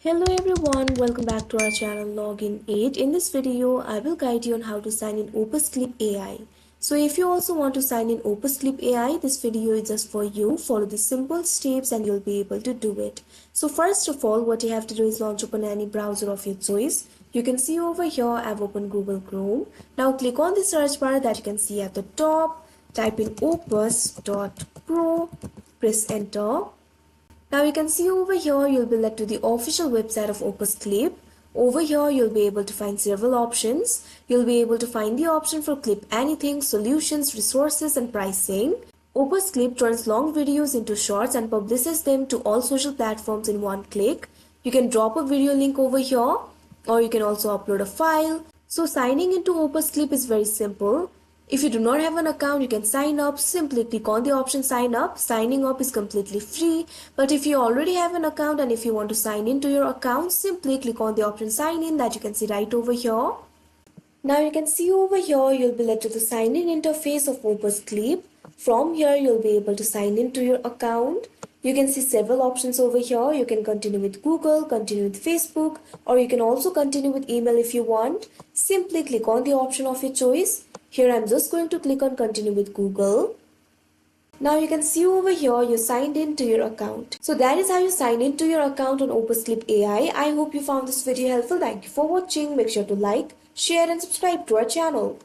Hello everyone, welcome back to our channel Login 8. In this video, I will guide you on how to sign in OpusClip AI. So if you also want to sign in OpusClip AI, this video is just for you. Follow the simple steps and you'll be able to do it. So first of all, what you have to do is launch open any browser of your choice. You can see over here, I've opened Google Chrome. Now click on the search bar that you can see at the top. Type in opus.pro, press enter. Now you can see over here you'll be led to the official website of OpusClip. Over here you'll be able to find several options. You'll be able to find the option for clip anything, solutions, resources and pricing. OpusClip turns long videos into shorts and publishes them to all social platforms in one click. You can drop a video link over here or you can also upload a file. So signing into OpusClip is very simple. If you do not have an account, you can sign up. Simply click on the option sign up. Signing up is completely free. But if you already have an account and if you want to sign into your account, simply click on the option sign in that you can see right over here. Now you can see over here, you'll be led to the sign in interface of OpusClip. From here, you'll be able to sign into your account. You can see several options over here. You can continue with Google, continue with Facebook, or you can also continue with email if you want. Simply click on the option of your choice. Here I'm just going to click on continue with Google. Now you can see over here you signed in to your account. So that is how you sign into your account on OpusClip AI. I hope you found this video helpful. Thank you for watching. Make sure to like, share and subscribe to our channel.